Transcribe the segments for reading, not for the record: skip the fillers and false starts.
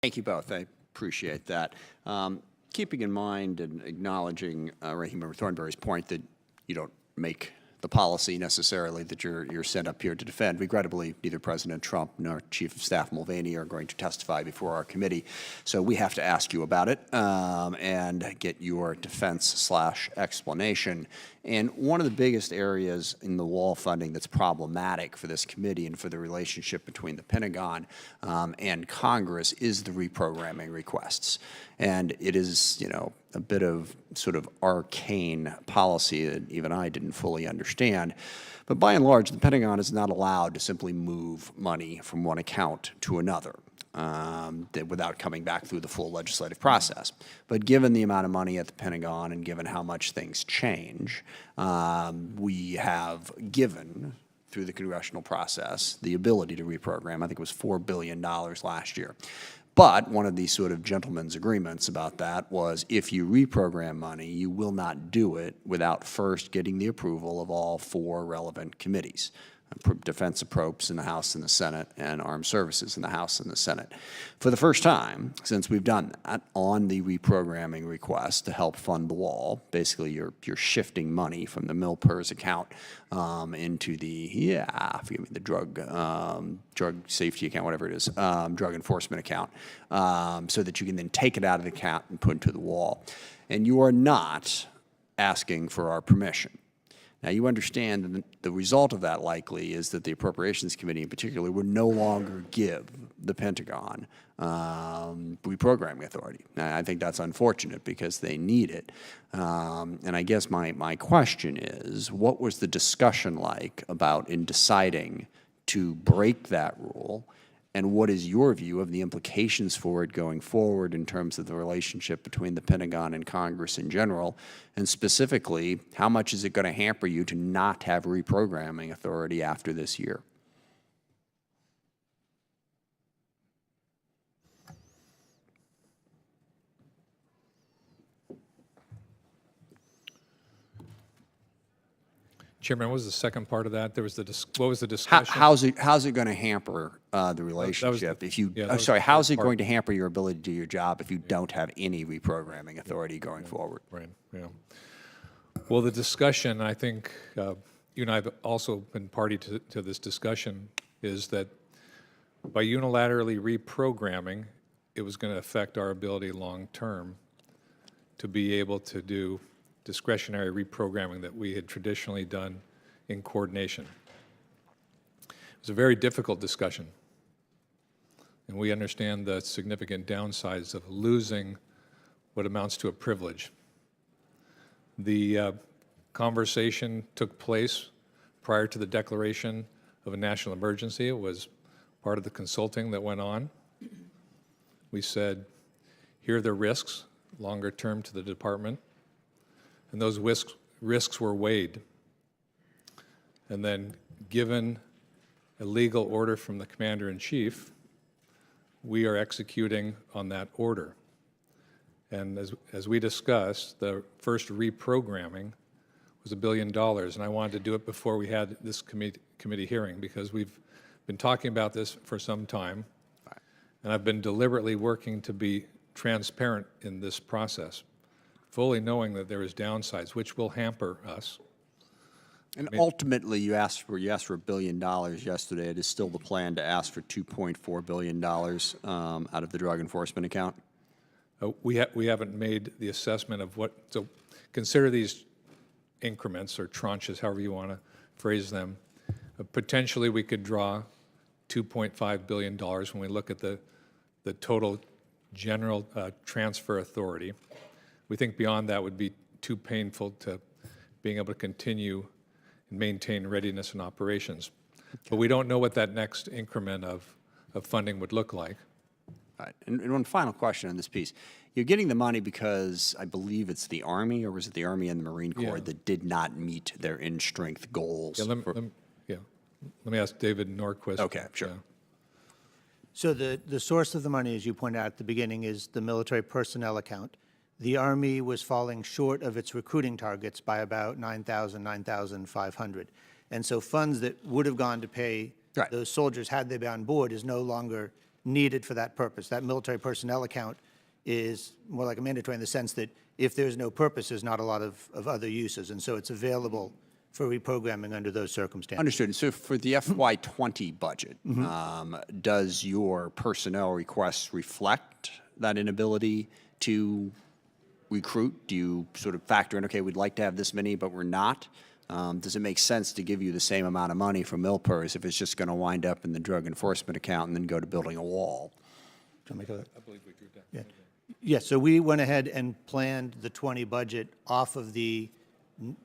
Thank you both. I appreciate that. Keeping in mind and acknowledging Ranking Member Thornberry's point that you don't make the policy necessarily that you're sent up here to defend. Regrettably, neither President Trump nor Chief of Staff Mulvaney are going to testify before our committee, so we have to ask you about it and get your defense/explanation. And one of the biggest areas in the wall funding that's problematic for this committee and for the relationship between the Pentagon and Congress is the reprogramming requests. And it is, you know, a bit of sort of arcane policy that even I didn't fully understand. But by and large, the Pentagon is not allowed to simply move money from one account to another without coming back through the full legislative process. But given the amount of money at the Pentagon and given how much things change, we have given, through the congressional process, the ability to reprogram. I think it was $4 billion last year. But one of the sort of gentlemen's agreements about that was if you reprogram money, you will not do it without first getting the approval of all four relevant committees. Defense Appropriations in the House and the Senate, and Armed Services in the House and the Senate. For the first time since we've done that on the reprogramming request to help fund the wall, basically you're shifting money from the MilPERS account into the, forgive me, the drug safety account, whatever it is, drug enforcement account, so that you can then take it out of the account and put it to the wall. And you are not asking for our permission. Now, you understand that the result of that likely is that the Appropriations Committee in particular would no longer give the Pentagon reprogramming authority. Now, I think that's unfortunate because they need it. And I guess my question is, what was the discussion like about in deciding to break that rule? And what is your view of the implications for it going forward in terms of the relationship between the Pentagon and Congress in general? And specifically, how much is it going to hamper you to not have reprogramming authority after this year? Chairman, what was the second part of that? There was the what was the discussion? How's it going to hamper the relationship if you? Sorry, how's it going to hamper your ability to do your job if you don't have any reprogramming authority going forward? Right. Yeah. Well, the discussion, I think you and I have also been party to this discussion, is that by unilaterally reprogramming, it was going to affect our ability long term to be able to do discretionary reprogramming that we had traditionally done in coordination. It was a very difficult discussion, and we understand the significant downsides of losing what amounts to a privilege. The conversation took place prior to the declaration of a national emergency. It was part of the consulting that went on. We said, here are the risks, longer term to the department. And those risks were weighed. And then given a legal order from the Commander-in-Chief, we are executing on that order. And as we discussed, the first reprogramming was $1 billion, and I wanted to do it before we had this committee hearing because we've been talking about this for some time, and I've been deliberately working to be transparent in this process, fully knowing that there is downsides, which will hamper us. And ultimately, you asked for $1 billion yesterday. It is still the plan to ask for $2.4 billion out of the drug enforcement account? We haven't made the assessment of what, so consider these increments or tranches, however you want to phrase them. Potentially, we could draw $2.5 billion when we look at the total general transfer authority. We think beyond that would be too painful to being able to continue and maintain readiness and operations. Okay. But we don't know what that next increment of funding would look like. All right. And one final question on this piece. You're getting the money because I believe it's the Army, or was it the Army and the Marine Corps that did not meet their in-strength goals? Yeah, let me ask David Norquist. Okay, sure. So the source of the money, as you pointed out at the beginning, is the military personnel account. The Army was falling short of its recruiting targets by about 9,500. And so funds that would have gone to pay those soldiers had they been on board is no longer needed for that purpose. That military personnel account is more like a mandatory in the sense that if there's no purpose, there's not a lot of other uses, and so it's available for reprogramming under those circumstances. Understood. So for the FY20 budget, does your personnel requests reflect that inability to recruit? Do you sort of factor in, okay, we'd like to have this many, but we're not? Does it make sense to give you the same amount of money for MilPers if it's just going to wind up in the drug enforcement account and then go to building a wall? Do you want to make I believe we agreed that. Yeah. Yes, so we went ahead and planned the 20 budget off of the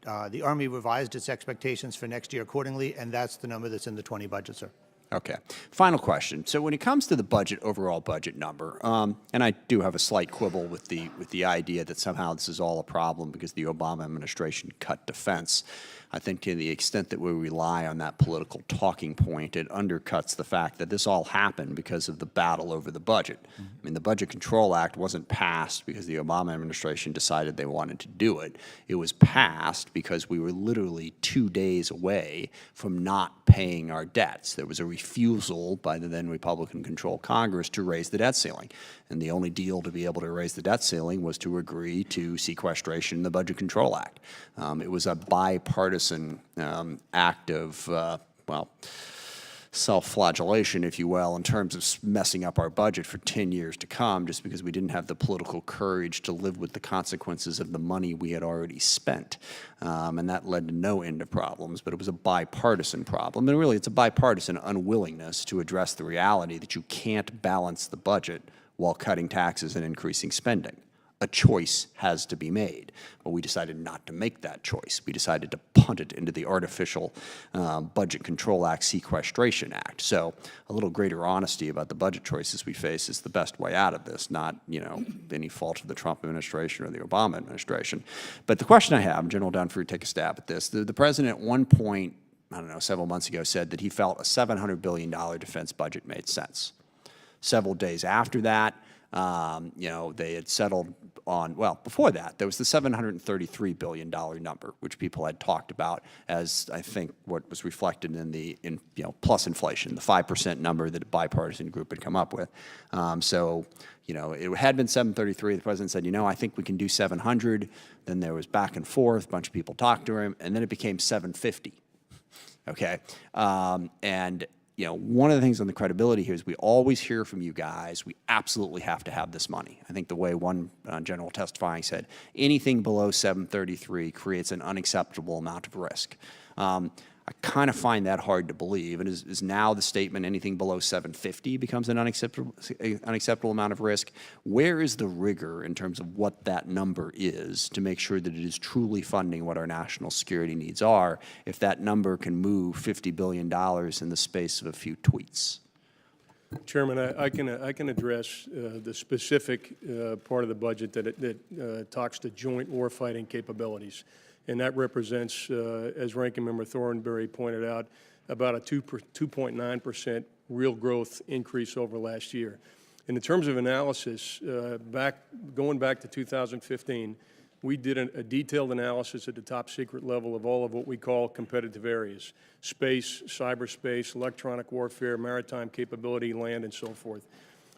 Army revised its expectations for next year accordingly, and that's the number that's in the 20 budget, sir. Okay. Final question. So when it comes to the budget, overall budget number, and I do have a slight quibble with the idea that somehow this is all a problem because the Obama administration cut defense. I think to the extent that we rely on that political talking point, it undercuts the fact that this all happened because of the battle over the budget. I mean, the Budget Control Act wasn't passed because the Obama administration decided they wanted to do it. It was passed because we were literally 2 days away from not paying our debts. There was a refusal by the then Republican-controlled Congress to raise the debt ceiling. And the only deal to be able to raise the debt ceiling was to agree to sequestration in the Budget Control Act. It was a bipartisan act of, well, self-flagellation, if you will, in terms of messing up our budget for 10 years to come just because we didn't have the political courage to live with the consequences of the money we had already spent. And that led to no end of problems, but it was a bipartisan problem. And really, it's a bipartisan unwillingness to address the reality that you can't balance the budget while cutting taxes and increasing spending. A choice has to be made. But we decided not to make that choice. We decided to punt it into the artificial Budget Control Act Sequestration Act. So a little greater honesty about the budget choices we face is the best way out of this, not, you know, any fault of the Trump administration or the Obama administration. But the question I have, General Dunford, take a stab at this. The president at one point, I don't know, several months ago said that he felt a $700 billion defense budget made sense. Several days after that, you know, they had settled on, well, before that, there was the $733 billion number, which people had talked about as, I think, what was reflected in the, you know, plus inflation, the 5% number that a bipartisan group had come up with. So, you know, it had been 733. The president said, you know, I think we can do 700. Then there was back and forth. A bunch of people talked to him, and then it became 750. Okay, and you know, one of the things on the credibility here is we always hear from you guys, we absolutely have to have this money. I think the way one general testifying said, anything below 733 creates an unacceptable amount of risk. I kind of find that hard to believe. And is now the statement anything below 750 becomes an unacceptable amount of risk? Where is the rigor in terms of what that number is to make sure that it is truly funding what our national security needs are if that number can move $50 billion in the space of a few tweets? Chairman, I can address the specific part of the budget that talks to joint warfighting capabilities. And that represents, as Ranking Member Thornberry pointed out, about a 2.9% real growth increase over last year. And in terms of analysis, going back to 2015, we did a detailed analysis at the top secret level of all of what we call competitive areas: space, cyberspace, electronic warfare, maritime capability, land, and so forth.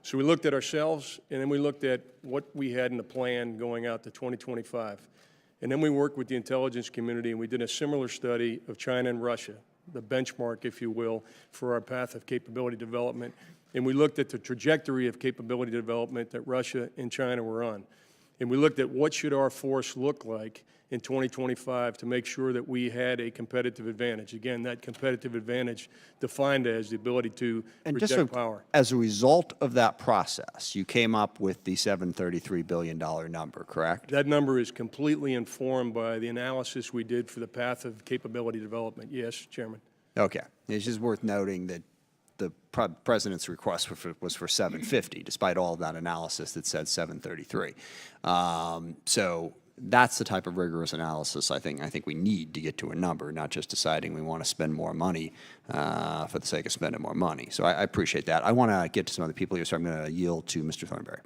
So we looked at ourselves, and then we looked at what we had in the plan going out to 2025. And then we worked with the intelligence community, and we did a similar study of China and Russia, the benchmark, if you will, for our path of capability development. And we looked at the trajectory of capability development that Russia and China were on. And we looked at what should our force look like in 2025 to make sure that we had a competitive advantage. Again, that competitive advantage defined as the ability to protect power. As a result of that process, you came up with the $733 billion number, correct? That number is completely informed by the analysis we did for the path of capability development. Yes, Chairman. Okay. It's just worth noting that the president's request was for 750, despite all of that analysis that said 733. So that's the type of rigorous analysis I think we need to get to a number, not just deciding we want to spend more money for the sake of spending more money. So I appreciate that. I want to get to some other people here, so I'm going to yield to Mr. Thornberry.